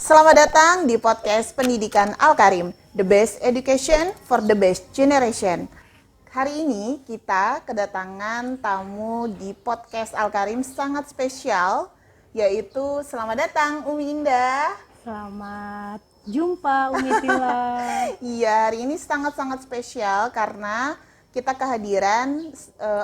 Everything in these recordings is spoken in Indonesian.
Selamat datang di podcast Pendidikan Al-Karim, the best education for the best generation. Hari ini kita kedatangan tamu di podcast Al-Karim sangat spesial, yaitu selamat datang Umi Indah. Selamat jumpa Umi Tila. Iya, hari ini sangat-sangat spesial karena kita kehadiran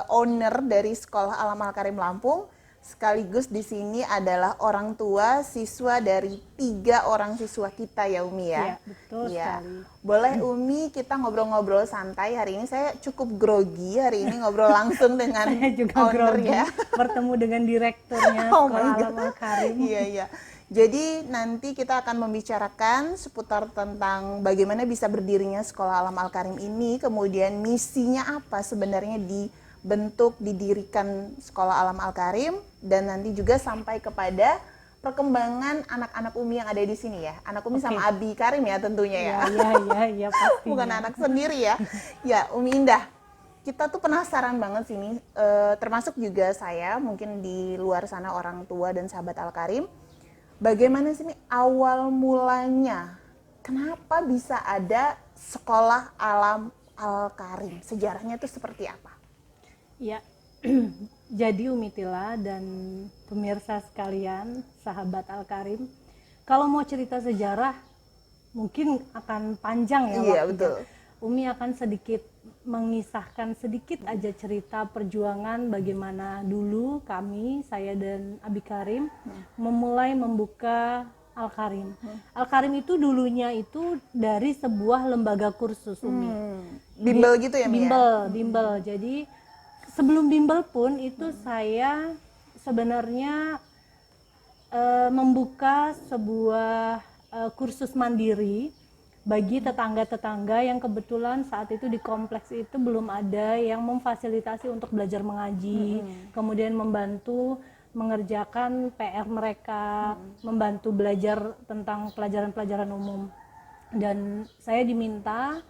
owner dari Sekolah Alam Al-Karim Lampung. Sekaligus di sini adalah orang tua siswa dari 3 orang siswa kita ya Umi ya. Iya, betul sekali. Boleh Umi kita ngobrol-ngobrol santai hari ini. Saya cukup grogi hari ini ngobrol langsung dengan Saya juga owner grogi ya. bertemu dengan direkturnya Oh Sekolah my God. Alam Al-Karim. Iya. Jadi nanti kita akan membicarakan seputar tentang bagaimana bisa berdirinya Sekolah Alam Al-Karim ini, kemudian misinya apa sebenarnya didirikan Sekolah Alam Al-Karim, dan nanti juga sampai kepada perkembangan anak-anak Umi yang ada di sini ya. Anak Umi sama Abi Karim ya tentunya ya. Iya pastinya. Bukan anak sendiri ya. Ya, Umi Indah. Kita tuh penasaran banget sini, termasuk juga saya, mungkin di luar sana orang tua dan sahabat Al-Karim. Bagaimana sih awal mulanya? Kenapa bisa ada Sekolah Alam Al-Karim? Sejarahnya itu seperti apa? Ya, jadi Umi Tila dan pemirsa sekalian, sahabat Al-Karim, kalau mau cerita sejarah mungkin akan panjang ya. Iya, betul. Umi akan sedikit mengisahkan sedikit aja cerita perjuangan bagaimana dulu kami, saya dan Abi Karim memulai membuka Al-Karim. Al-Karim itu dulunya itu dari sebuah lembaga kursus Umi. Bimbel gitu ya, Mi? Bimbel. Jadi sebelum bimbel pun itu saya sebenarnya membuka sebuah kursus mandiri bagi tetangga-tetangga yang kebetulan saat itu di kompleks itu belum ada yang memfasilitasi untuk belajar mengaji, kemudian membantu mengerjakan PR mereka, membantu belajar tentang pelajaran-pelajaran umum. Dan saya diminta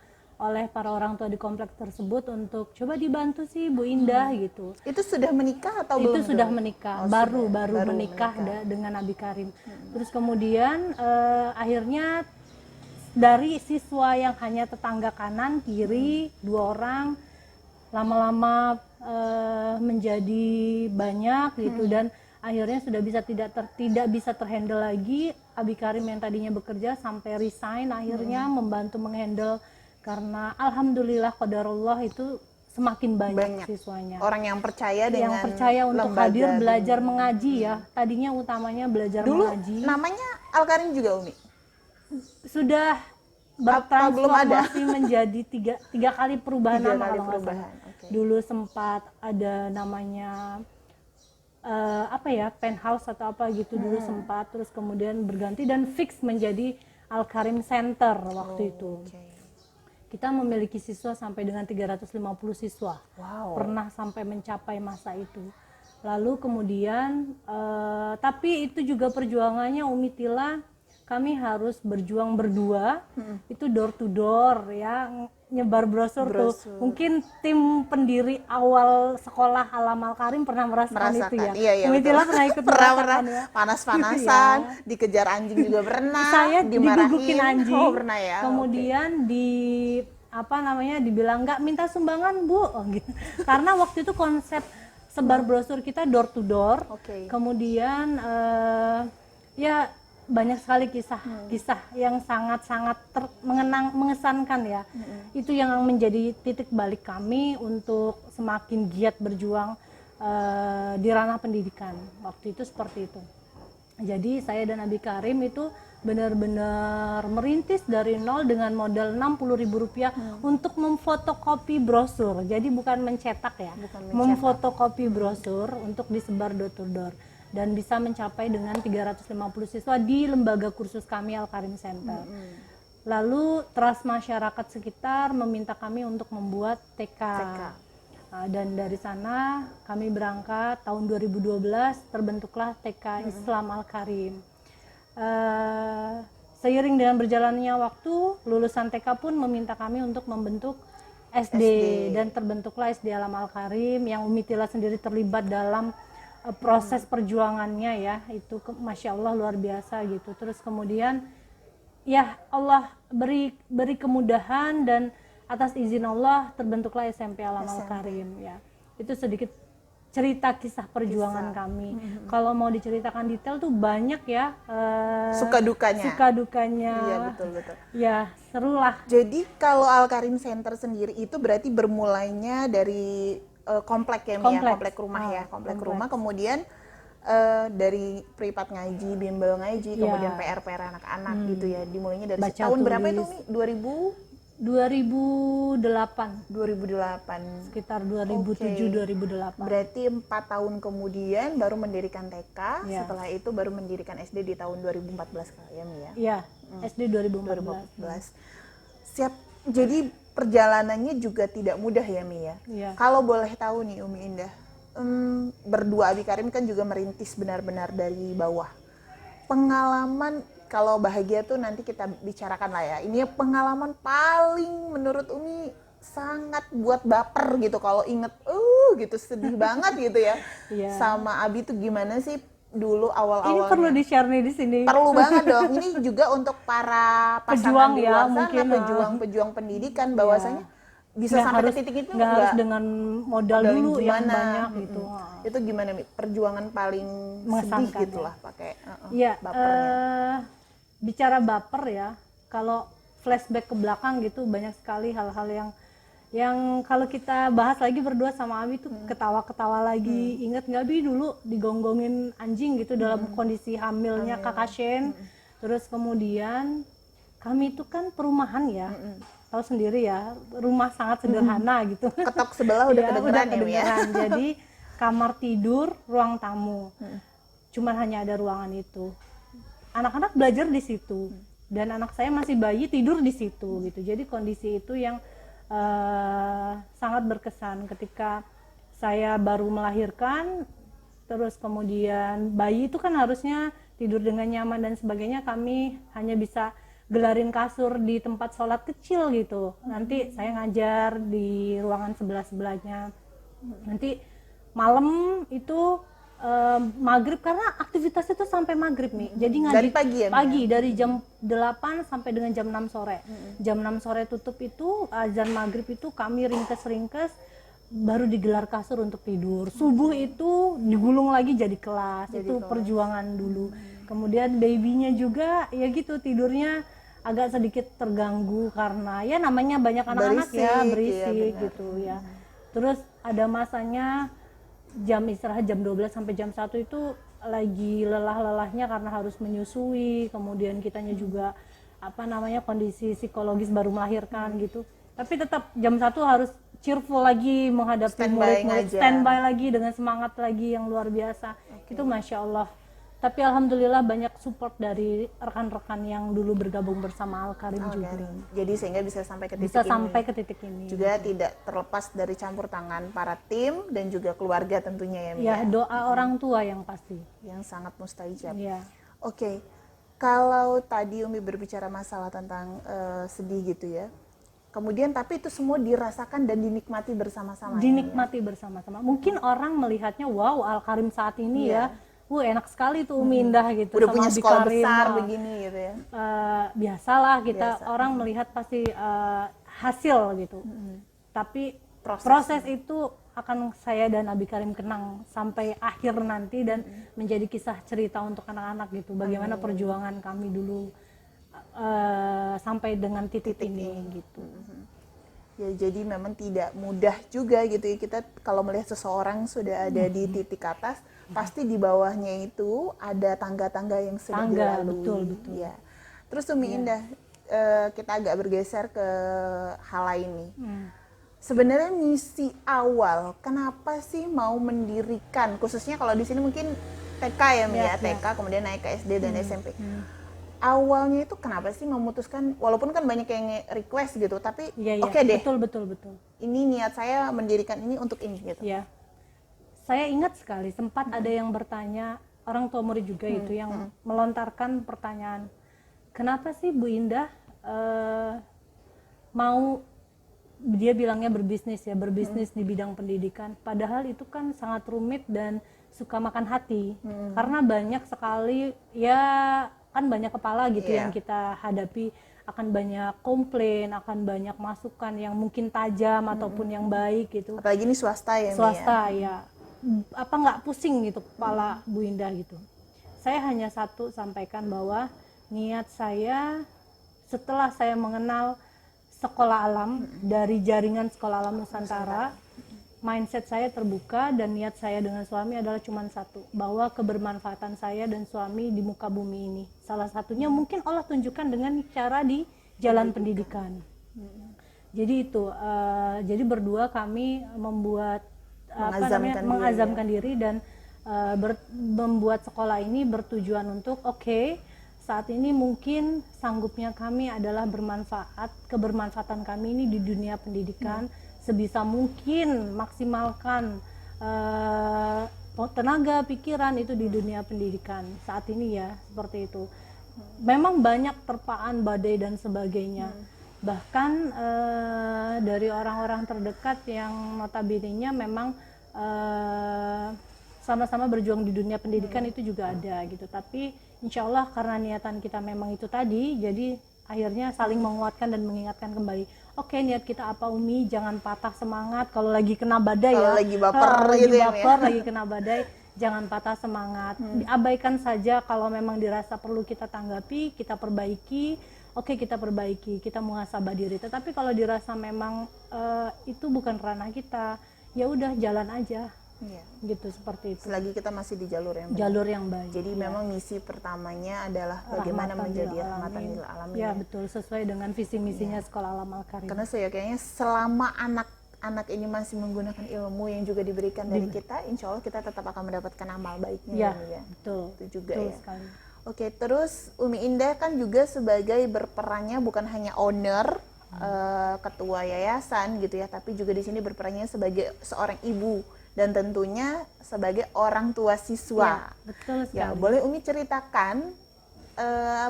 oleh para orang tua di kompleks tersebut untuk coba dibantu sih Bu Indah gitu. Itu sudah menikah atau belum? Itu sudah menikah, baru menikah dengan Abi Karim. Terus kemudian akhirnya dari siswa yang hanya tetangga kanan kiri 2 orang lama-lama menjadi banyak gitu, dan akhirnya sudah tidak bisa terhandle lagi. Abi Karim yang tadinya bekerja sampai resign akhirnya membantu menghandle, karena alhamdulillah qadarullah itu semakin banyak siswanya. Orang yang percaya dengan untuk hadir belajar mengaji ya. Tadinya utamanya belajar dulu mengaji. Namanya Al-Karim juga Umi? Sudah bertransformasi menjadi tiga kali perubahan nama kalau nggak salah. Dulu sempat ada namanya penthouse atau apa gitu dulu sempat, terus kemudian berganti dan fix menjadi Al-Karim Center waktu itu. Kita memiliki siswa sampai dengan 350 siswa. Pernah sampai mencapai masa itu. Lalu kemudian tapi itu juga perjuangannya Umi Tila, kami harus berjuang berdua, itu door to door ya, nyebar brosur tuh. Mungkin tim pendiri awal Sekolah Alam Al-Karim pernah merasakan itu ya. Iya, Umi Tila pernah ikut merasakan ya. Panas-panasan, dikejar anjing juga pernah. Saya digugukin anjing. Pernah ya. Kemudian dibilang nggak minta sumbangan Bu, gitu. Karena waktu itu konsep sebar brosur kita door to door. Kemudian ya banyak sekali kisah yang sangat-sangat mengesankan ya. Itu yang menjadi titik balik kami untuk semakin giat berjuang di ranah pendidikan. Waktu itu seperti itu. Jadi saya dan Abi Karim itu benar-benar merintis dari nol dengan modal Rp60.000 untuk memfotokopi brosur. Jadi bukan mencetak ya, memfotokopi brosur untuk disebar door to door. Dan bisa mencapai dengan 350 siswa di lembaga kursus kami Al-Karim Center. Lalu trust masyarakat sekitar meminta kami untuk membuat TK. Dan dari sana kami berangkat tahun 2012, terbentuklah TK Islam Al-Karim. Seiring dengan berjalannya waktu, lulusan TK pun meminta kami untuk membentuk SD. Dan terbentuklah SD Alam Al-Karim yang Umi Tila sendiri terlibat dalam proses perjuangannya ya itu masya Allah luar biasa gitu. Terus kemudian ya Allah beri kemudahan dan atas izin Allah terbentuklah SMP Alam Al Karim ya. Itu sedikit cerita kisah perjuangan kami. Kalau mau diceritakan detail tuh banyak ya, suka dukanya. Iya betul. Ya seru lah. Jadi kalau Al Karim Center sendiri itu berarti bermulainya dari komplek ya, komplek rumah ya, komplek rumah, kemudian dari privat ngaji, bimbel ngaji, kemudian PR anak-anak gitu ya, dimulainya dari tahun berapa itu Mi? 2008 sekitar 2007-2008. Berarti 4 tahun kemudian baru mendirikan TK, setelah itu baru mendirikan SD di tahun 2014 kali ya Mi ya? Iya, SD 2014. Siap, jadi perjalanannya juga tidak mudah ya Mi ya? Iya. Kalau boleh tahu nih Umi Indah, berdua Abi Karim kan juga merintis benar-benar dari bawah. Pengalaman, kalau bahagia tuh nanti kita bicarakan lah ya. Ini pengalaman paling menurut Umi sangat buat baper gitu kalau inget, gitu sedih banget gitu ya. Yeah. Sama Abi tuh gimana sih dulu awal-awalnya? Ini perlu di-share nih di sini. Perlu banget dong. Ini juga untuk para pasangan pejuang di luar sana, pejuang pendidikan, bahwasanya bisa sampai ke titik itu nggak harus dengan modal dulu yang banyak gitu. Itu gimana Mi? Perjuangan paling sedih gitulah pakai bapernya. Bicara baper ya, kalau flashback ke belakang gitu banyak sekali hal-hal yang kalau kita bahas lagi berdua sama Abi tuh ketawa-ketawa lagi. Ingat nggak Bi dulu digonggongin anjing gitu dalam kondisi hamilnya kakak Shen. Terus kemudian kami itu kan perumahan ya. Tahu sendiri ya, rumah sangat sederhana gitu. Ketok sebelah udah kedengeran ya. Jadi kamar tidur, ruang tamu. Cuman hanya ada ruangan itu. Anak-anak belajar di situ dan anak saya masih bayi tidur di situ gitu. Jadi kondisi itu yang sangat berkesan ketika saya baru melahirkan, terus kemudian bayi itu kan harusnya tidur dengan nyaman dan sebagainya. Kami hanya bisa gelarin kasur di tempat sholat kecil gitu. Nanti saya ngajar di ruangan sebelah-sebelahnya. Nanti malam itu maghrib, karena aktivitas itu sampai maghrib nih. Jadi ngaji dari pagi ya? Pagi, dari jam 8 sampai dengan jam 6 sore. Jam 6 sore tutup itu, azan maghrib itu kami ringkes-ringkes, baru digelar kasur untuk tidur. Subuh itu digulung lagi jadi kelas. Itu perjuangan dulu. Kemudian babynya juga ya gitu, tidurnya agak sedikit terganggu karena ya namanya banyak anak-anak ya, berisik gitu ya. Terus ada masanya jam istirahat jam 12 sampai jam 1 itu lagi lelah-lelahnya karena harus menyusui, kemudian kitanya juga kondisi psikologis baru melahirkan gitu. Tapi tetap jam 1 harus cheerful lagi menghadapi murid-murid, standby lagi dengan semangat lagi yang luar biasa. Itu Masya Allah. Tapi alhamdulillah banyak support dari rekan-rekan yang dulu bergabung bersama Al Karim juga. Jadi sehingga bisa sampai ke titik ini. Juga tidak terlepas dari campur tangan para tim dan juga keluarga tentunya ya. Ya, doa orang tua yang pasti. Yang sangat mustajab. Ya. Oke. Kalau tadi Umi berbicara masalah tentang sedih gitu ya. Kemudian tapi itu semua dirasakan dan dinikmati bersama-sama. Dinikmati bersama-sama. Mungkin orang melihatnya wow Al Karim saat ini ya. Enak sekali tuh Umi Indah gitu. Udah sama punya sekolah Karim, besar begini gitu ya. Biasalah kita orang melihat pasti hasil gitu. Tapi proses itu akan saya dan Abi Karim kenang sampai akhir nanti dan menjadi kisah cerita untuk anak-anak gitu. Bagaimana perjuangan kami dulu sampai dengan titik ini gitu. Ya, jadi memang tidak mudah juga gitu ya, kita kalau melihat seseorang sudah ada di titik atas, pasti di bawahnya itu ada tangga-tangga yang sedang dilalui. Betul. Ya. Terus Umi Indah, kita agak bergeser ke hal lain nih. Sebenarnya misi awal, kenapa sih mau mendirikan, khususnya kalau di sini mungkin TK ya Mi ya, TK kemudian naik ke SD dan SMP. Awalnya itu kenapa sih memutuskan, walaupun kan banyak yang request gitu, tapi oke deh. Betul. Ini niat saya mendirikan ini untuk ini gitu. Ya. Saya ingat sekali sempat ada yang bertanya, orang tua murid juga itu yang melontarkan pertanyaan, kenapa sih Bu Indah mau, dia bilangnya berbisnis di bidang pendidikan, padahal itu kan sangat rumit dan suka makan hati, karena banyak sekali ya kan banyak kepala gitu yang kita hadapi, akan banyak komplain, akan banyak masukan yang mungkin tajam ataupun yang baik gitu. Apalagi ini swasta ya, swasta ya, apa nggak pusing gitu kepala Bu Indah gitu. Saya hanya satu sampaikan bahwa niat saya setelah saya mengenal sekolah alam dari jaringan sekolah alam Nusantara, mindset saya terbuka dan niat saya dengan suami adalah cuma satu, bahwa kebermanfaatan saya dan suami di muka bumi ini. Salah satunya mungkin Allah tunjukkan dengan cara di jalan pendidikan. Jadi itu, jadi berdua kami membuat mengazamkan diri dan membuat sekolah ini bertujuan untuk saat ini mungkin sanggupnya kami adalah kebermanfaatan kami ini di dunia pendidikan. Sebisa mungkin maksimalkan tenaga pikiran itu di dunia pendidikan saat ini ya, seperti itu. Memang banyak terpaan badai dan sebagainya, bahkan dari orang-orang terdekat yang notabene-nya memang sama-sama berjuang di dunia pendidikan itu juga ada gitu. Tapi insya Allah karena niatan kita memang itu tadi, jadi akhirnya saling menguatkan dan mengingatkan kembali. Niat kita apa Umi, jangan patah semangat kalau lagi kena badai ya. Lagi baper gitu ya. Lagi kena badai, jangan patah semangat. Diabaikan saja kalau memang dirasa perlu kita tanggapi, kita perbaiki. Kita perbaiki, kita muhasabah diri. Tetapi kalau dirasa memang itu bukan ranah kita, ya udah jalan aja. Gitu, seperti itu. Selagi kita masih di jalur yang baik. Jadi memang misi pertamanya adalah bagaimana menjadi rahmatan lil alamin. Ya betul, sesuai dengan visi misinya Sekolah Alam Al-Karim. Karena saya kayaknya selama anak-anak ini masih menggunakan ilmu yang juga diberikan dari kita, insya Allah kita tetap akan mendapatkan amal baiknya. Betul. Itu juga betul ya. Sekali. Terus Umi Indah kan juga sebagai berperannya bukan hanya owner, ketua yayasan gitu ya, tapi juga di sini berperannya sebagai seorang ibu dan tentunya sebagai orang tua siswa. Betul sekali. Boleh Umi ceritakan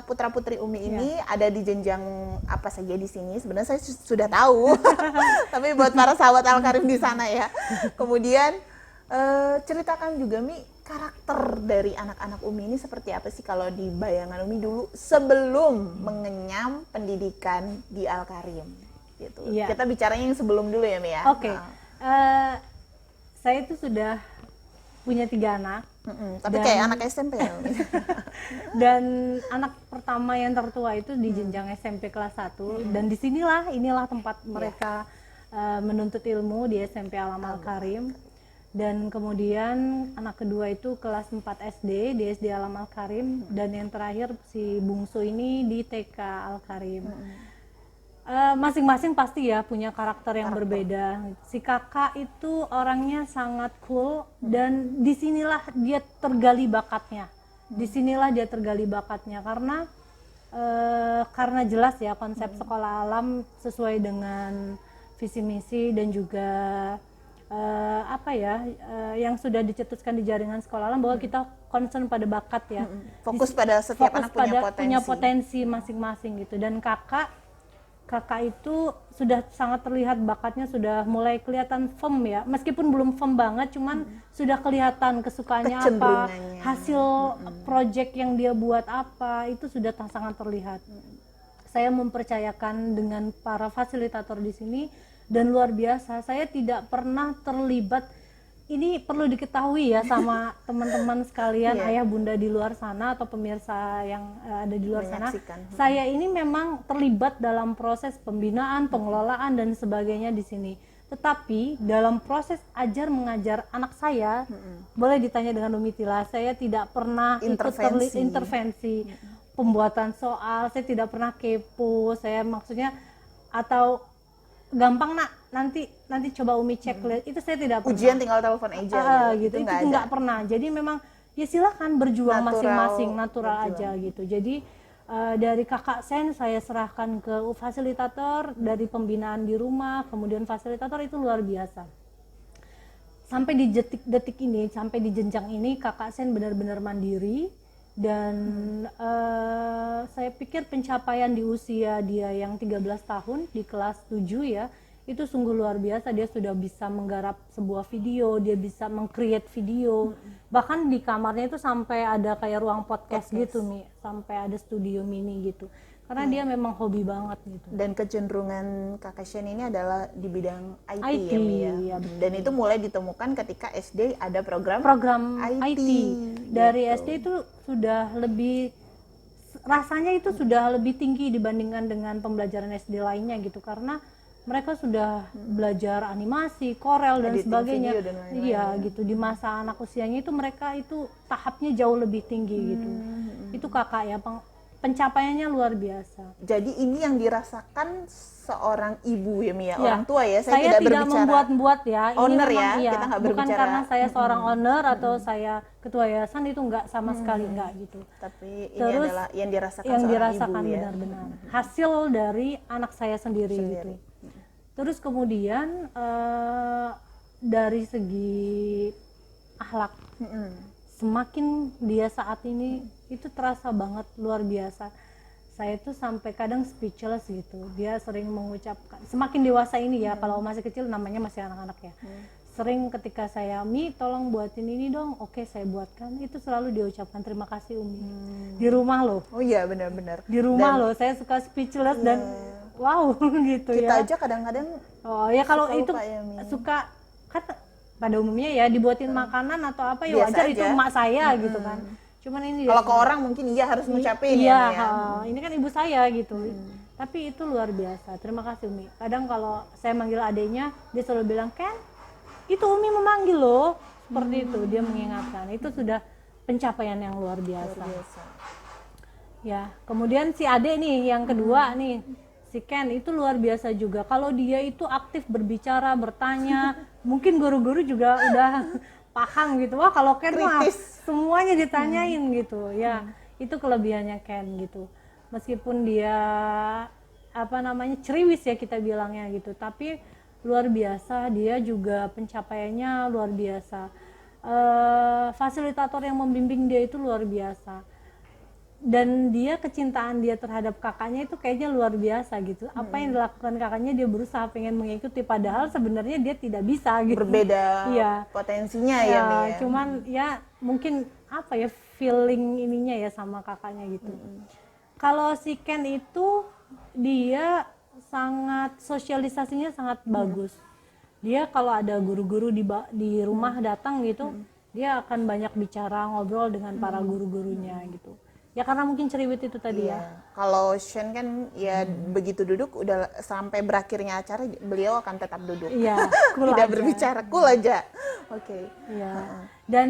putra-putri Umi ini ada di jenjang apa saja di sini? Sebenarnya saya sudah tahu, tapi buat para sahabat Al-Karim di sana ya. Kemudian ceritakan juga Mi, karakter dari anak-anak Umi ini seperti apa sih kalau di bayangan Umi dulu sebelum mengenyam pendidikan di Al-Karim gitu. Kita bicaranya yang sebelum dulu ya Mi ya. Saya itu sudah punya 3 anak. Tapi kayak anak SMP ya. Dan anak pertama yang tertua itu di jenjang SMP kelas 1. Dan inilah tempat mereka menuntut ilmu di SMP Alam Al-Karim. Dan kemudian anak kedua itu kelas 4 SD di SD Alam Al-Karim. Dan yang terakhir si bungsu ini di TK Al-Karim. Masing-masing pasti ya punya karakter yang berbeda. Si kakak itu orangnya sangat cool dan disinilah dia tergali bakatnya. Karena jelas ya konsep sekolah alam sesuai dengan visi misi dan juga yang sudah dicetuskan di jaringan sekolah alam bahwa kita concern pada bakat ya. Fokus pada setiap anak punya potensi masing-masing gitu. Dan kakak itu sudah sangat terlihat bakatnya, sudah mulai kelihatan firm ya, meskipun belum firm banget, cuman sudah kelihatan kesukaannya apa, hasil project yang dia buat apa, itu sudah sangat terlihat. Saya mempercayakan dengan para fasilitator di sini dan luar biasa, saya tidak pernah terlibat. Ini perlu diketahui ya sama teman-teman sekalian, ayah bunda di luar sana atau pemirsa yang ada di luar sana. Saya ini memang terlibat dalam proses pembinaan, pengelolaan dan sebagainya di sini. Tetapi dalam proses ajar mengajar anak saya, boleh ditanya dengan Umi Tila, saya tidak pernah intervensi. Pembuatan soal, saya tidak pernah kepo. Saya maksudnya atau gampang nak nanti coba Umi cek lihat, itu saya tidak pernah. Ujian tinggal telepon aja gitu. Itu nggak pernah. Jadi memang ya silakan berjuang masing-masing, natural aja gitu. Jadi dari kakak saya serahkan ke fasilitator, dari pembinaan di rumah, kemudian fasilitator itu luar biasa. Sampai di detik ini, sampai di jenjang ini kakak Sen benar-benar mandiri. Dan saya pikir pencapaian di usia dia yang 13 tahun di kelas 7 ya, itu sungguh luar biasa. Dia sudah bisa menggarap sebuah video, dia bisa meng-create video, bahkan di kamarnya itu sampai ada kayak ruang podcast gitu Mi, sampai ada studio mini gitu, karena dia memang hobi banget gitu. Dan kecenderungan Kakak Shen ini adalah di bidang IT, IT, ya Mi ya. ya, Dan itu mulai ditemukan ketika SD ada program IT. Dari gitu. SD itu sudah lebih, rasanya itu sudah lebih tinggi dibandingkan dengan pembelajaran SD lainnya gitu, karena mereka sudah belajar animasi, Corel dan Editing sebagainya. video dan lain-lain, Iya ya. gitu, di masa anak usianya itu mereka itu tahapnya jauh lebih tinggi gitu. Itu kakak ya, pencapaiannya luar biasa. Jadi ini yang dirasakan seorang ibu ya Mi ya, Ya, orang tua ya. saya tidak berbicara membuat-buat ya. Ini owner memang, ya, iya, kita nggak bukan berbicara. karena saya seorang owner atau saya ketua yayasan, itu enggak sama sekali enggak gitu. Tapi ini Terus adalah yang dirasakan yang seorang dirasakan ibu ya. benar-benar hasil dari anak saya sendiri gitu. Terus kemudian dari segi akhlak, semakin dia saat ini itu terasa banget luar biasa. Saya tuh sampai kadang speechless gitu. Dia sering mengucapkan, semakin dewasa ini ya, kalau masih kecil namanya masih anak-anak ya. Sering ketika saya, Mi tolong buatin ini dong, oke saya buatkan. Itu selalu diucapkan terima kasih Umi. Di rumah loh. Oh iya benar-benar. Di rumah loh, saya suka speechless dan wow gitu Kita ya. aja kadang-kadang Oh ya kalau suka itu lupa ya, Mi. suka kan pada umumnya ya dibuatin makanan atau apa ya Biasa wajar, aja. itu emak saya gitu kan. Cuman ini kalau ke orang mungkin iya harus ngucapin iya, ya Mi ya. ini kan ibu saya gitu. Tapi itu luar biasa. Terima kasih Umi. Kadang kalau saya manggil adiknya, dia selalu bilang, "Ken, itu Umi memanggil loh." Seperti itu, dia mengingatkan. Itu sudah pencapaian yang luar biasa. Ya, kemudian si Ade nih yang kedua nih, si Ken itu luar biasa juga. Kalau dia itu aktif berbicara, bertanya, mungkin guru-guru juga udah paham gitu. Wah, kalau Ken mah semuanya ditanyain gitu. Ya, itu kelebihannya Ken gitu. Meskipun dia apa namanya ceriwis ya kita bilangnya gitu, tapi luar biasa, dia juga pencapaiannya luar biasa. Fasilitator yang membimbing dia itu luar biasa. Dan dia, kecintaan dia terhadap kakaknya itu kayaknya luar biasa gitu. Apa yang dilakukan kakaknya dia berusaha pengen mengikuti, padahal sebenarnya dia tidak bisa gitu. Berbeda Iya. potensinya ya Mi ya. Cuman ya mungkin apa ya, feeling ininya ya sama kakaknya gitu. Kalau si Ken itu dia sangat, sosialisasinya sangat bagus. Dia kalau ada guru-guru di rumah datang gitu, dia akan banyak bicara, ngobrol dengan para guru-gurunya gitu. Ya karena mungkin ceriwit itu tadi ya. Kalau Shen kan ya begitu duduk udah sampai berakhirnya acara beliau akan tetap duduk. Iya, cool Tidak aja. berbicara, cool aja. Oke. Iya. Dan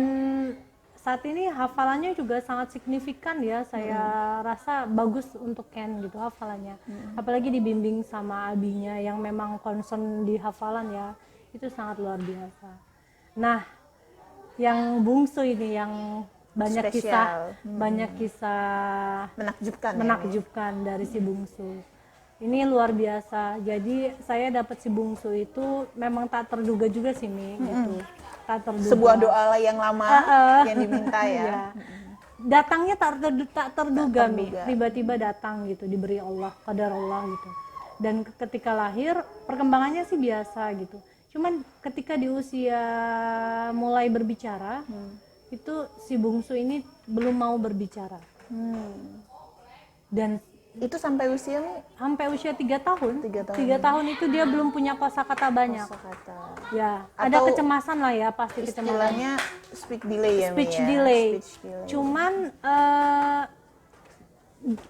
saat ini hafalannya juga sangat signifikan ya. Saya rasa bagus untuk Ken gitu hafalannya. Apalagi dibimbing sama abinya yang memang concern di hafalan ya. Itu sangat luar biasa. Nah, yang bungsu ini yang banyak Spesial. kisah Menakjubkan. menakjubkan dari si bungsu. Ini luar biasa. Jadi saya dapat si bungsu itu memang tak terduga juga sih Mi gitu. Tak terduga. Sebuah doa yang lama yang diminta ya. Iya. Datangnya tak terduga Mi. terduga. Tiba-tiba datang gitu, diberi Allah, qadar Allah gitu. Dan ketika lahir perkembangannya sih biasa gitu. Cuman ketika di usia mulai berbicara, itu si bungsu ini belum mau berbicara. Dan Itu sampai usia Mi? sampai usia 3 tahun. 3 tahun. 3 tahun itu dia belum punya kosakata banyak. Kosakata. Ya, ada Atau kecemasan lah ya, pasti kecemasan. Istilahnya speech delay ya Mi Speech ya. delay. Speech delay. Cuman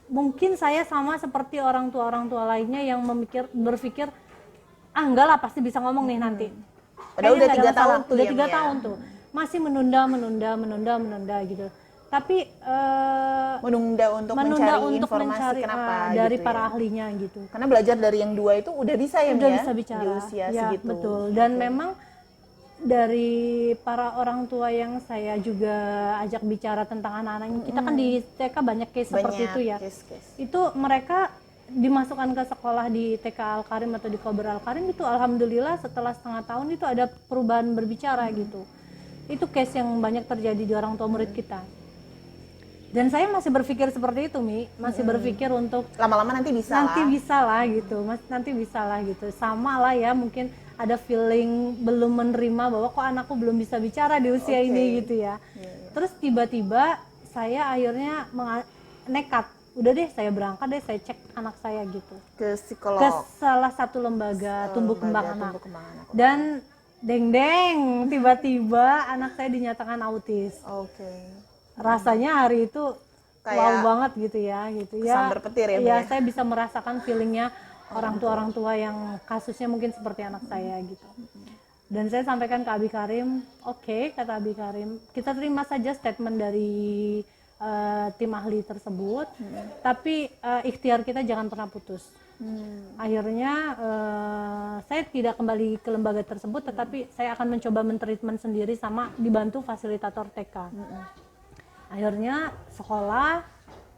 mungkin saya sama seperti orang tua lainnya yang berpikir enggak lah pasti bisa ngomong nih nanti. Padahal udah Kayaknya 3 nggak ada tahun masalah. tuh Udah ya, 3 Mi, ya. tahun tuh. Masih menunda gitu. Tapi menunda untuk mencari informasi kenapa dari gitu para ya. ahlinya gitu. Karena belajar dari yang 2 itu udah bisa ya Mi Udah ya? bisa bicara. Di usia Ya, segitu. betul. Dan memang dari para orang tua yang saya juga ajak bicara tentang anak-anak, kita kan di TK banyak case seperti Banyak itu ya. case-case. Itu mereka dimasukkan ke sekolah di TK Al-Karim atau di Kober Al-Karim itu alhamdulillah setelah setengah tahun itu ada perubahan berbicara gitu. Itu case yang banyak terjadi di orang tua murid kita. Dan saya masih berpikir seperti itu, Mi. Masih berpikir untuk lama-lama nanti bisa nanti lah. bisa lah gitu, nanti bisa lah gitu. Sama lah ya, mungkin ada feeling belum menerima bahwa kok anakku belum bisa bicara di usia ini gitu ya. Terus tiba-tiba saya akhirnya nekat, udah deh saya berangkat deh, saya cek anak saya gitu Ke psikolog. ke salah satu lembaga tumbuh kembang anak. Dan deng tiba-tiba anak saya dinyatakan autis. Rasanya hari itu kayak wow banget gitu ya, gitu ya. Sambar petir ya, ya saya bisa merasakan feelingnya orang tua yang kasusnya mungkin seperti anak saya gitu. Dan saya sampaikan ke Abi Karim, oke, kata Abi Karim, kita terima saja statement dari tim ahli tersebut, tapi ikhtiar kita jangan pernah putus. Akhirnya saya tidak kembali ke lembaga tersebut, tetapi saya akan mencoba mentreatment sendiri sama dibantu fasilitator TK. Akhirnya sekolah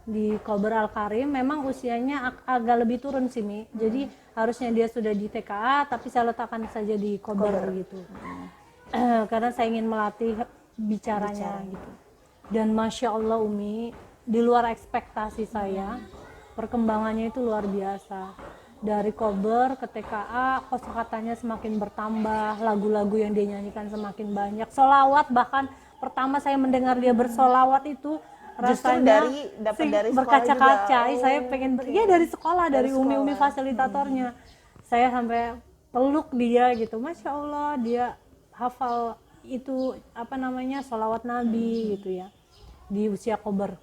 di Kober Al Karim, memang usianya agak lebih turun sih, Mi. Jadi harusnya dia sudah di TKA, tapi saya letakkan saja di Kober gitu. Karena saya ingin melatih bicaranya gitu. Dan Masya Allah Umi, di luar ekspektasi saya, perkembangannya itu luar biasa. Dari Kober ke TKA, kosakatanya semakin bertambah, lagu-lagu yang dia nyanyikan semakin banyak, sholawat bahkan pertama saya mendengar dia bersolawat itu rasanya dari berkaca-kaca. Saya pengen dari sekolah, dari umi-umi fasilitatornya. Saya sampai peluk dia gitu, Masya Allah dia hafal itu sholawat Nabi gitu ya di usia Kober.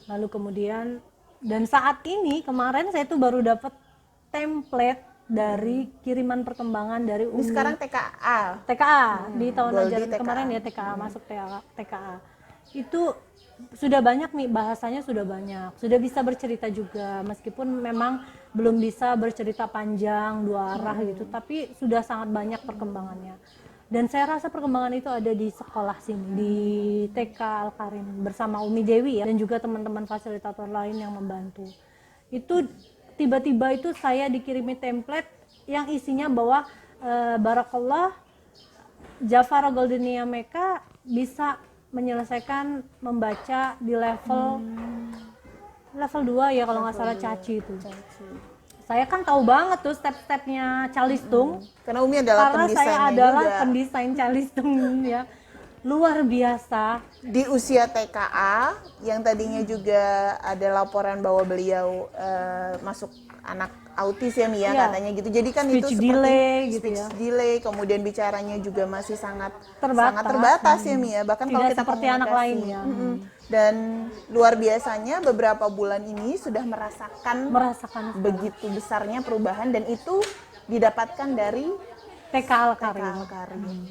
Lalu kemudian, dan saat ini kemarin saya tuh baru dapat template dari kiriman perkembangan dari Umi. Ini sekarang TKA. Di tahun ajaran kemarin ya TKA, masuk TKA. Itu sudah banyak nih, bahasanya sudah banyak, sudah bisa bercerita juga, meskipun memang belum bisa bercerita panjang dua arah gitu, tapi sudah sangat banyak perkembangannya. Dan saya rasa perkembangan itu ada di sekolah sini, di TK Al Karim bersama Umi Dewi ya, dan juga teman-teman fasilitator lain yang membantu. Itu tiba-tiba itu saya dikirimi template yang isinya bahwa Barakallah Jafar Goldenia Meka bisa menyelesaikan membaca di level 2 ya kalau nggak salah, Caci itu. Saya kan tahu banget tuh step-stepnya Calistung. Karena Umi adalah karena saya adalah pendesain Calistung ya. Luar biasa. Di usia TKA yang tadinya juga ada laporan bahwa beliau masuk anak autis ya Mia katanya gitu. Jadi kan speech itu seperti delay, gitu speech ya. delay, kemudian bicaranya juga masih sangat Terbatas. terbatas ya Mia. Bahkan tidak kalau kita seperti anak lainnya. Dan luar biasanya beberapa bulan ini sudah merasakan begitu besarnya perubahan, dan itu didapatkan dari TK Al Karim.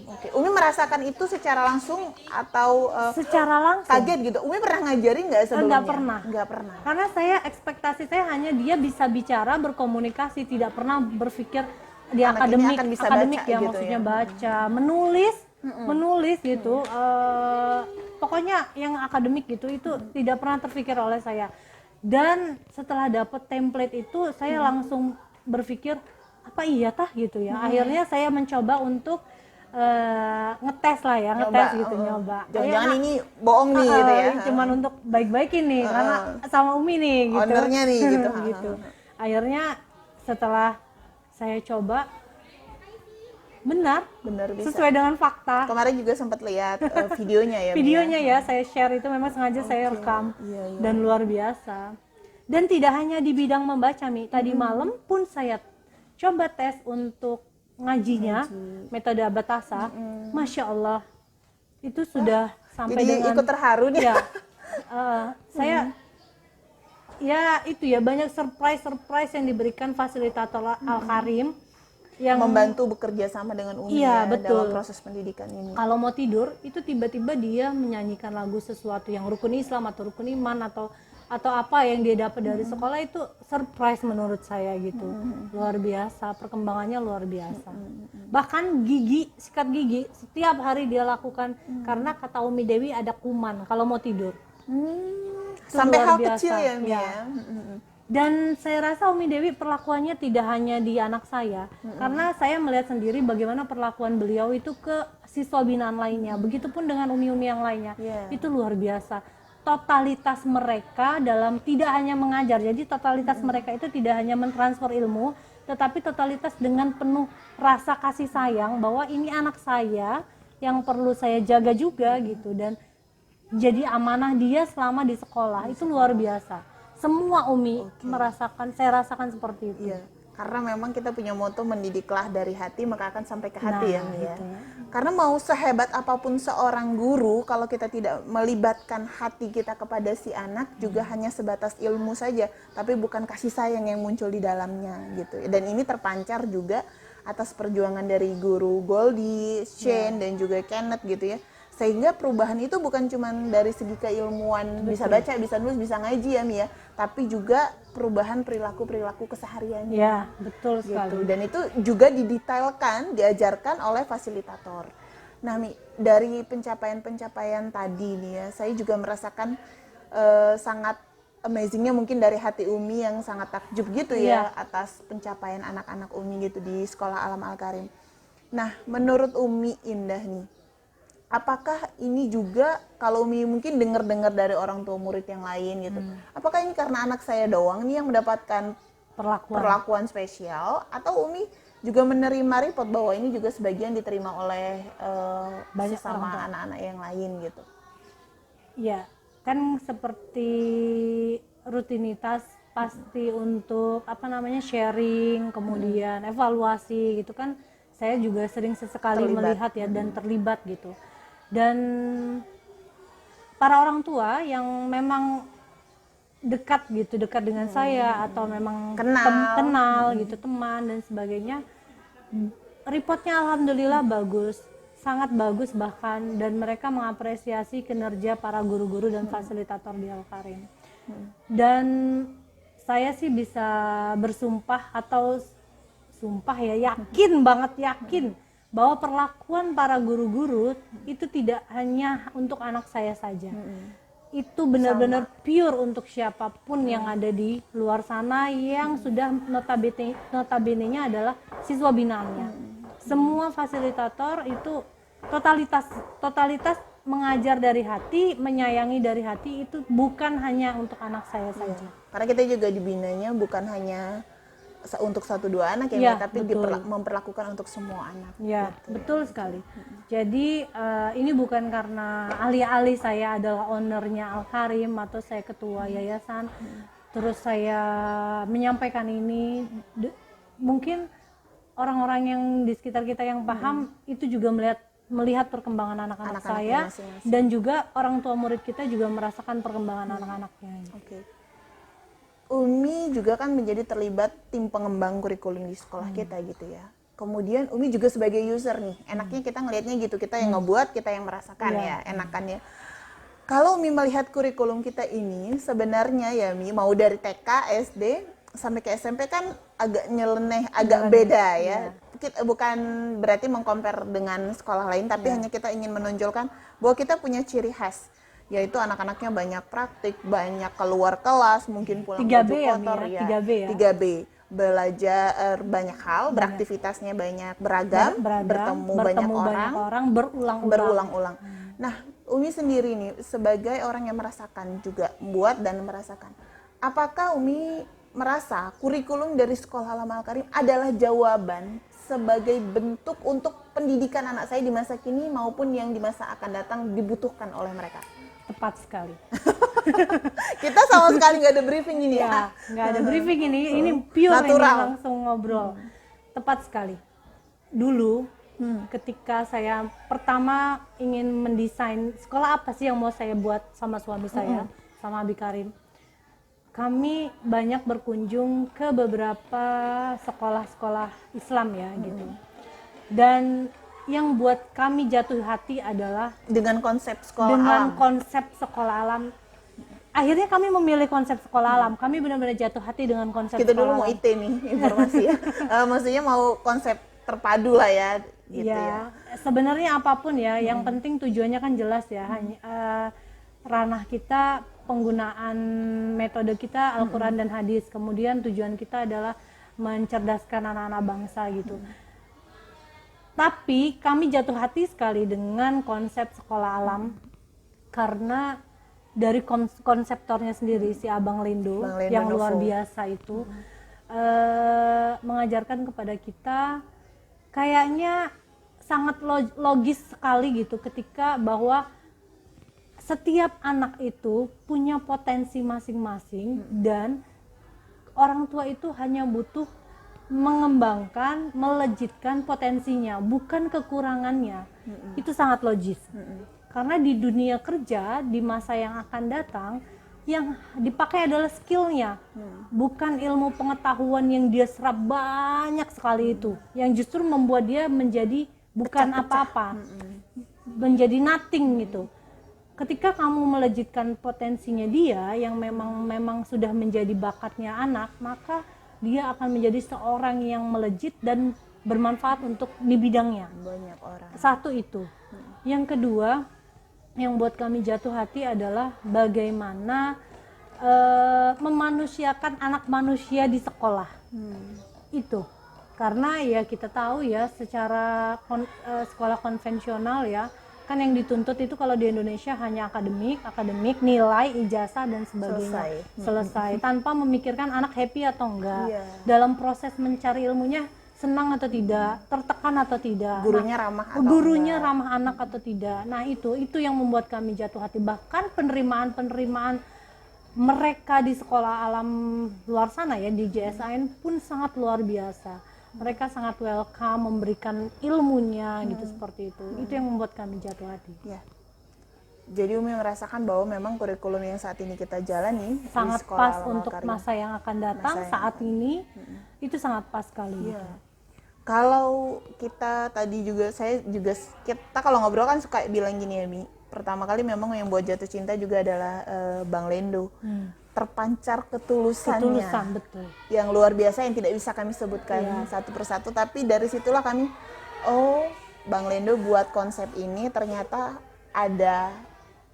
Oke. Umi merasakan itu secara langsung atau secara langsung kaget gitu? Umi pernah ngajarin nggak sebelumnya? Nggak pernah. Karena ekspektasi saya hanya dia bisa bicara, berkomunikasi, tidak pernah berpikir di akademik ya, gitu maksudnya baca, menulis gitu. Pokoknya yang akademik gitu itu tidak pernah terpikir oleh saya. Dan setelah dapat template itu saya langsung berpikir apa iya tah gitu ya. Akhirnya saya mencoba untuk ngetes lah ya, nyoba. Jangan-jangan ini bohong nih gitu ya. Cuman untuk baik-baikin nih karena sama Umi nih gitu. Ownernya nih gitu. gitu. Akhirnya setelah saya coba benar bisa. Sesuai dengan fakta. Kemarin juga sempat lihat videonya ya. Videonya ya, saya share itu memang sengaja saya rekam. Dan luar biasa. Dan tidak hanya di bidang membaca, Mi. Tadi malam pun saya coba tes untuk ngajinya, metode Abatasa. Masya Allah, itu sudah sampai jadi dengan ikut terharu nih. Ya, saya ya itu ya, banyak surprise yang diberikan fasilitator Al Karim yang membantu bekerja sama dengan Umi dalam proses pendidikan ini. Kalau mau tidur itu tiba-tiba dia menyanyikan lagu sesuatu yang rukun Islam atau rukun iman atau apa yang dia dapat dari sekolah, itu surprise menurut saya gitu. Luar biasa, perkembangannya luar biasa. Bahkan sikat gigi setiap hari dia lakukan, karena kata Umi Dewi ada kuman kalau mau tidur. Sampai hal kecil ya Mia. Dan saya rasa Umi Dewi perlakuannya tidak hanya di anak saya, karena saya melihat sendiri bagaimana perlakuan beliau itu ke siswa binaan lainnya. Begitupun dengan umi-umi yang lainnya, itu luar biasa. totalitas mereka dalam tidak hanya mengajar. Jadi totalitas mereka itu tidak hanya mentransfer ilmu, tetapi totalitas dengan penuh rasa kasih sayang bahwa ini anak saya yang perlu saya jaga juga gitu, dan jadi amanah dia selama di sekolah. Itu luar biasa. Semua Umi merasakan, saya rasakan seperti itu. Iya, karena memang kita punya moto mendidiklah dari hati maka akan sampai ke hati ya Mi ya. Gitu. Karena mau sehebat apapun seorang guru, kalau kita tidak melibatkan hati kita kepada si anak juga hanya sebatas ilmu saja, tapi bukan kasih sayang yang muncul di dalamnya gitu. Dan ini terpancar juga atas perjuangan dari guru Goldie, Shane dan juga Kenneth gitu ya. Sehingga perubahan itu bukan cuma dari segi keilmuan, bisa baca, bisa nulis, bisa ngaji ya Mi ya, tapi juga perubahan perilaku kesehariannya. Ya, betul Gitu. sekali. Dan itu juga didetailkan, diajarkan oleh fasilitator. Nah Mi, dari pencapaian-pencapaian tadi nih ya, saya juga merasakan sangat amazingnya mungkin dari hati Umi yang sangat takjub gitu ya atas pencapaian anak-anak Umi gitu di Sekolah Alam Al-Karim. Nah, menurut Umi Indah nih, apakah ini juga kalau Umi mungkin dengar-dengar dari orang tua murid yang lain gitu, apakah ini karena anak saya doang nih yang mendapatkan perlakuan spesial, atau Umi juga menerima report bahwa ini juga sebagian diterima oleh banyak sama anak-anak yang lain gitu? Ya, kan seperti rutinitas pasti untuk sharing, kemudian evaluasi gitu kan, saya juga sering sesekali melihat ya dan terlibat gitu. Dan para orang tua yang memang dekat dengan saya atau memang kenal gitu, teman dan sebagainya, reportnya alhamdulillah bagus, sangat bagus bahkan, dan mereka mengapresiasi kinerja para guru-guru dan fasilitator di Al-Karim. Dan saya sih bisa bersumpah atau sumpah ya, yakin bahwa perlakuan para guru-guru itu tidak hanya untuk anak saya saja. Itu benar-benar pure untuk siapapun yang ada di luar sana yang sudah notabene-nya adalah siswa binaannya. Semua fasilitator itu totalitas mengajar dari hati, menyayangi dari hati, itu bukan hanya untuk anak saya saja. Karena kita juga dibinanya bukan hanya untuk 1-2 anak ya, tapi memperlakukan untuk semua anak. Ya, gitu. Betul sekali. Jadi ini bukan karena alih-alih saya adalah ownernya Al-Karim atau saya ketua yayasan, terus saya menyampaikan ini. Mungkin orang-orang yang di sekitar kita yang paham itu juga melihat perkembangan anak-anak saya masing-masing. Dan juga orang tua murid kita juga merasakan perkembangan anak-anaknya. Oke. Umi juga kan menjadi terlibat tim pengembang kurikulum di sekolah kita gitu ya. Kemudian Umi juga sebagai user nih, enaknya kita ngelihatnya gitu, kita yang ngebuat, kita yang merasakan ya, enakannya. Kalau Umi melihat kurikulum kita ini, sebenarnya ya Mi, mau dari TK, SD, sampai ke SMP kan agak nyeleneh, agak beda ya. Bukan berarti mengcompare dengan sekolah lain, tapi hanya kita ingin menonjolkan bahwa kita punya ciri khas, yaitu anak-anaknya banyak praktik, banyak keluar kelas, mungkin pulang baju kotor ya. 3B. Belajar banyak hal, beraktivitasnya banyak, beragam, bertemu banyak orang, berulang-ulang. Nah, Umi sendiri nih sebagai orang yang merasakan juga, buat dan merasakan. Apakah Umi merasa kurikulum dari Sekolah Alam Al-Karim adalah jawaban sebagai bentuk untuk pendidikan anak saya di masa kini maupun yang di masa akan datang dibutuhkan oleh mereka? Tepat sekali. Kita sama sekali nggak ada briefing ini ya. Nggak ada briefing ini pure natural. Ini langsung ngobrol. Tepat sekali. Dulu ketika saya pertama ingin mendesain sekolah apa sih yang mau saya buat sama suami saya, sama Abi Karim, kami banyak berkunjung ke beberapa sekolah-sekolah Islam ya gitu. Dan yang buat kami jatuh hati adalah dengan konsep sekolah alam. Akhirnya kami memilih konsep sekolah alam. Kami benar-benar jatuh hati dengan konsep kita sekolah dulu alam. Mau IT nih informasi ya. Maksudnya mau konsep terpadu lah ya gitu ya. Sebenarnya apapun ya, yang penting tujuannya kan jelas ya. Ranah kita, penggunaan metode kita Al-Quran dan hadis. Kemudian tujuan kita adalah mencerdaskan anak-anak bangsa gitu. Tapi kami jatuh hati sekali dengan konsep sekolah alam karena dari konseptornya sendiri si Abang Lendo Bang Lendo yang luar Novo. biasa itu mengajarkan kepada kita kayaknya sangat logis sekali gitu ketika bahwa setiap anak itu punya potensi masing-masing dan orang tua itu hanya butuh mengembangkan, melejitkan potensinya, bukan kekurangannya. Itu sangat logis. Karena di dunia kerja di masa yang akan datang yang dipakai adalah skillnya, bukan ilmu pengetahuan yang dia serap banyak sekali itu, yang justru membuat dia menjadi bukan apa-apa, menjadi nothing gitu. Ketika kamu melejitkan potensinya dia yang memang sudah menjadi bakatnya anak, maka dia akan menjadi seorang yang melejit dan bermanfaat untuk di bidangnya. Banyak orang. Satu itu. Yang kedua, yang buat kami jatuh hati adalah bagaimana memanusiakan anak manusia di sekolah. Itu. Karena ya kita tahu ya secara sekolah konvensional ya, kan yang dituntut itu kalau di Indonesia hanya akademik, nilai, ijazah dan sebagainya. Selesai. Tanpa memikirkan anak happy atau enggak. Dalam proses mencari ilmunya senang atau tidak, tertekan atau tidak. Gurunya ramah atau gurunya enggak. ramah anak atau tidak. Nah, itu yang membuat kami jatuh hati. Bahkan penerimaan mereka di sekolah alam luar sana ya, di JSAN pun sangat luar biasa. Mereka sangat welcome, memberikan ilmunya gitu, seperti itu. Itu yang membuat kami jatuh hati. Ya. Jadi Umi merasakan bahwa memang kurikulum yang saat ini kita jalani Sangat di sekolah pas Alam untuk Al-Karim. masa yang akan datang saat ini. Itu sangat pas sekali. Iya. Kalau kita tadi juga kita kalau ngobrol kan suka bilang gini ya Mi. Pertama kali memang yang buat jatuh cinta juga adalah Bang Lendo. Terpancar ketulusannya. Betul. Yang luar biasa yang tidak bisa kami sebutkan satu persatu, tapi dari situlah kami Bang Lendo buat konsep ini ternyata ada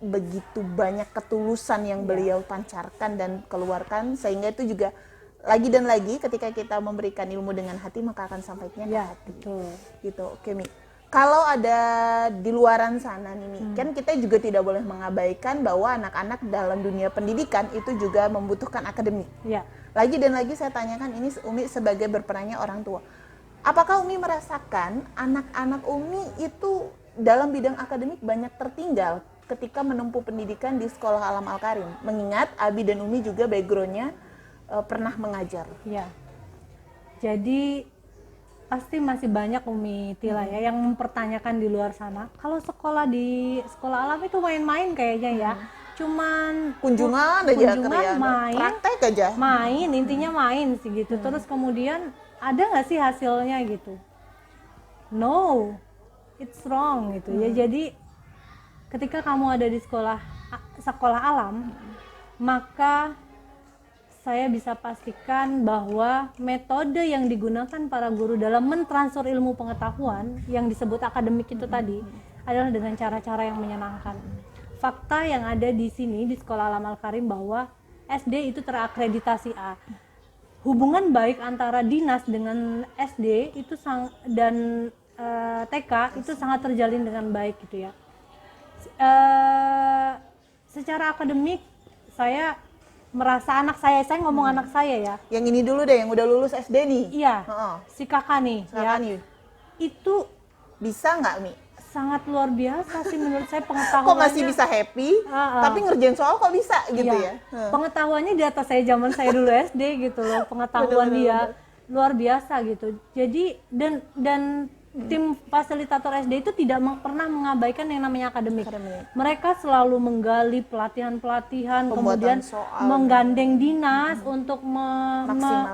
begitu banyak ketulusan yang beliau pancarkan dan keluarkan, sehingga itu juga lagi dan lagi ketika kita memberikan ilmu dengan hati maka akan sampainya ke hati. Betul. Gitu. Oke Mi. Kalau ada di luaran sana nih Mi, kan kita juga tidak boleh mengabaikan bahwa anak-anak dalam dunia pendidikan itu juga membutuhkan akademik. Ya. Lagi dan lagi saya tanyakan ini Umi sebagai berperannya orang tua. Apakah Umi merasakan anak-anak Umi itu dalam bidang akademik banyak tertinggal ketika menempuh pendidikan di Sekolah Alam Al-Karim? Mengingat Abi dan Umi juga backgroundnya pernah mengajar. Ya. Jadi pasti masih banyak Umi Tila ya yang mempertanyakan di luar sana. Kalau sekolah di sekolah alam itu main-main kayaknya ya. Cuman kunjungan aja, main, praktek aja. Main, intinya main sih gitu. Terus kemudian ada nggak sih hasilnya gitu? No, it's wrong gitu ya. Jadi ketika kamu ada di sekolah alam, maka saya bisa pastikan bahwa metode yang digunakan para guru dalam mentransfer ilmu pengetahuan yang disebut akademik itu tadi adalah dengan cara-cara yang menyenangkan. Fakta yang ada di sini di Sekolah Alam Al-Karim bahwa SD itu terakreditasi A. Hubungan baik antara dinas dengan SD itu dan TK itu sangat terjalin dengan baik gitu ya. Secara akademik saya merasa anak saya ngomong anak saya ya. Yang ini dulu deh, yang udah lulus SD nih. Iya, si kakak nih. Itu bisa nggak Mi? Sangat luar biasa sih menurut saya pengetahuannya. Kok masih bisa happy, tapi ngerjain soal kok bisa gitu ya? Pengetahuannya di atas saya zaman saya dulu SD gitu loh, pengetahuan dia luar biasa gitu. Jadi dan tim fasilitator SD itu tidak pernah mengabaikan yang namanya akademik. Mereka selalu menggali pelatihan-pelatihan, kemudian menggandeng dinas untuk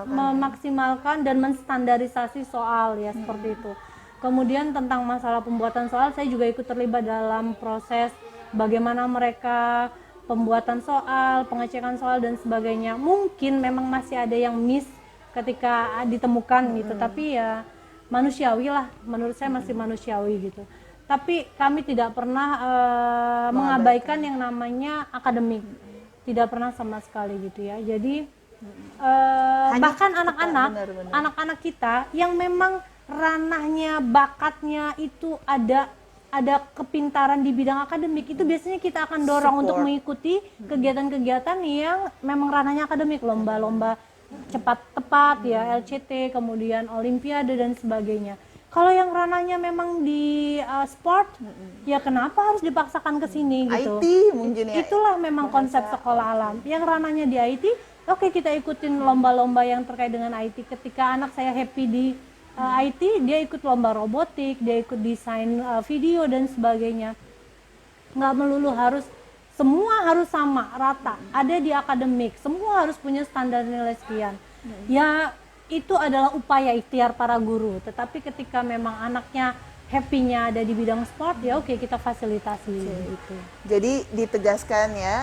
memaksimalkan dan menstandarisasi soal ya seperti itu. Kemudian tentang masalah pembuatan soal, saya juga ikut terlibat dalam proses bagaimana mereka pembuatan soal, pengecekan soal dan sebagainya. Mungkin memang masih ada yang miss ketika ditemukan gitu, tapi ya manusiawi lah, menurut saya masih manusiawi gitu. Tapi kami tidak pernah mengabaikan yang namanya akademik, tidak pernah sama sekali gitu ya. Jadi bahkan anak-anak kita yang memang ranahnya, bakatnya itu ada ada kepintaran di bidang akademik, itu biasanya kita akan dorong untuk mengikuti kegiatan-kegiatan yang memang ranahnya akademik, lomba-lomba cepat tepat ya, LCT, kemudian olimpiade dan sebagainya. Kalau yang ranahnya memang di sport, ya kenapa harus dipaksakan ke sini gitu. IT mungkin ya. Itulah memang konsep sekolah alam. Yang ranahnya di IT, oke, kita ikutin lomba-lomba yang terkait dengan IT. Ketika anak saya happy di IT, dia ikut lomba robotik, dia ikut desain video dan sebagainya. Nggak melulu harus, semua harus sama, rata. Ada di akademik, semua harus punya standar nilai sekian. Ya, itu adalah upaya ikhtiar para guru. Tetapi ketika memang anaknya happy-nya ada di bidang sport, ya oke, kita fasilitasi gitu. Jadi ditegaskan ya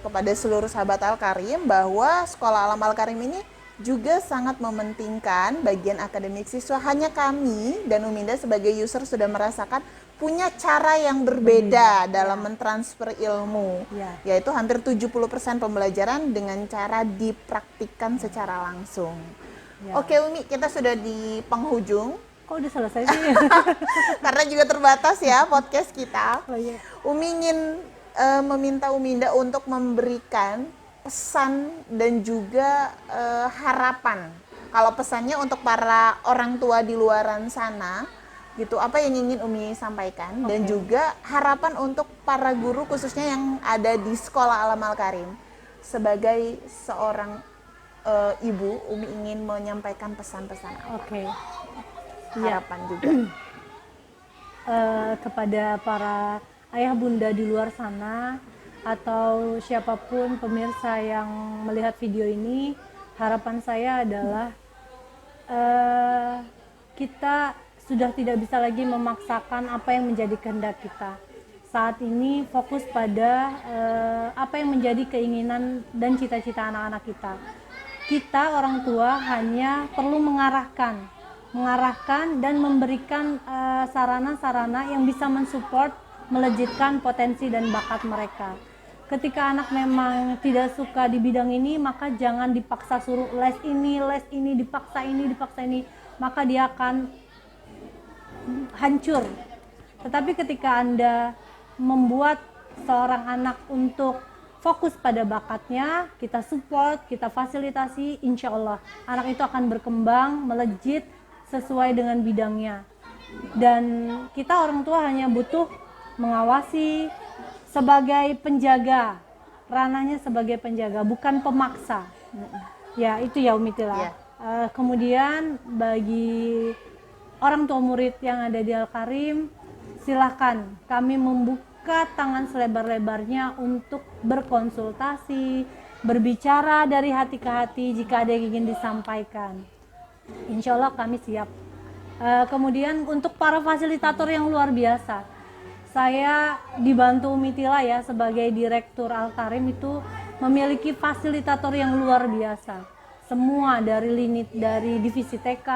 kepada seluruh sahabat Al-Karim bahwa Sekolah Alam Al-Karim ini juga sangat mementingkan bagian akademik siswa. Hanya kami dan Uminda sebagai user sudah merasakan punya cara yang berbeda dalam mentransfer ilmu, yaitu hampir 70% pembelajaran dengan cara dipraktikkan secara langsung. Oke Umi, kita sudah di penghujung. Kok udah selesai sih? Karena juga terbatas ya podcast kita. Oh, iya. Umi ingin meminta Uminda untuk memberikan pesan dan juga harapan. Kalau pesannya untuk para orang tua di luaran sana, gitu, apa yang ingin Umi sampaikan? Dan juga harapan untuk para guru khususnya yang ada di Sekolah Alam Al-Karim. Sebagai seorang ibu, Umi ingin menyampaikan pesan-pesan apa? Harapan juga. Kepada para ayah bunda di luar sana, atau siapapun pemirsa yang melihat video ini, harapan saya adalah kita sudah tidak bisa lagi memaksakan apa yang menjadi kehendak kita. Saat ini fokus pada apa yang menjadi keinginan dan cita-cita anak-anak kita. Kita orang tua hanya perlu mengarahkan dan memberikan sarana-sarana yang bisa mensupport, melejitkan potensi dan bakat mereka. Ketika anak memang tidak suka di bidang ini, maka jangan dipaksa suruh les ini, dipaksa ini, maka dia akan hancur. Tetapi ketika Anda membuat seorang anak untuk fokus pada bakatnya, kita support, kita fasilitasi, insya Allah anak itu akan berkembang, melejit sesuai dengan bidangnya. Dan kita orang tua hanya butuh mengawasi, sebagai penjaga, ranahnya sebagai penjaga, bukan pemaksa. Ya itu ya Umi Tila. Kemudian bagi orang tua murid yang ada di Al-Karim, silahkan kami membuka tangan selebar-lebarnya untuk berkonsultasi, berbicara dari hati ke hati jika ada yang ingin disampaikan. Insya Allah kami siap. Kemudian untuk para fasilitator yang luar biasa, saya dibantu Umi Tila ya sebagai direktur Al-Karim itu memiliki fasilitator yang luar biasa. Semua dari divisi TK,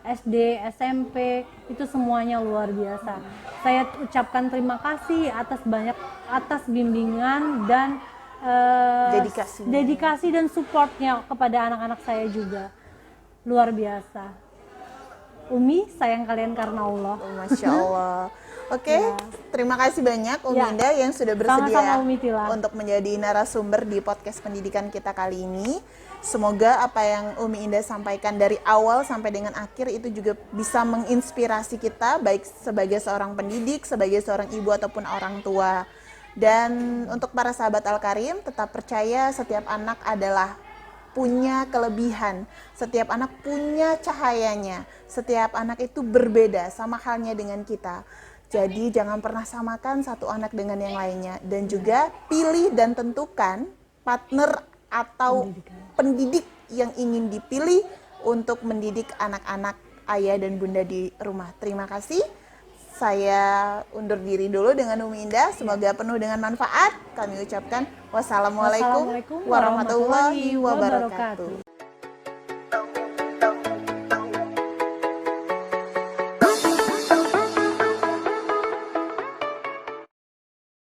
SD, SMP itu semuanya luar biasa. Saya ucapkan terima kasih atas bimbingan dan dedikasi dan supportnya kepada anak-anak saya juga. Luar biasa. Umi, sayang kalian karena Allah. Masya Allah. Oke, terima kasih banyak Umi Indah yang sudah bersedia untuk menjadi narasumber di podcast pendidikan kita kali ini. Semoga apa yang Umi Indah sampaikan dari awal sampai dengan akhir itu juga bisa menginspirasi kita, baik sebagai seorang pendidik, sebagai seorang ibu ataupun orang tua. Dan untuk para sahabat Al-Karim, tetap percaya setiap anak adalah punya kelebihan, setiap anak punya cahayanya, setiap anak itu berbeda, sama halnya dengan kita. Jadi jangan pernah samakan satu anak dengan yang lainnya, dan juga pilih dan tentukan partner atau pendidik yang ingin dipilih untuk mendidik anak-anak ayah dan bunda di rumah. Terima kasih. Saya undur diri dulu dengan Umi Indah. Semoga penuh dengan manfaat. Kami ucapkan wassalamualaikum warahmatullahi wabarakatuh.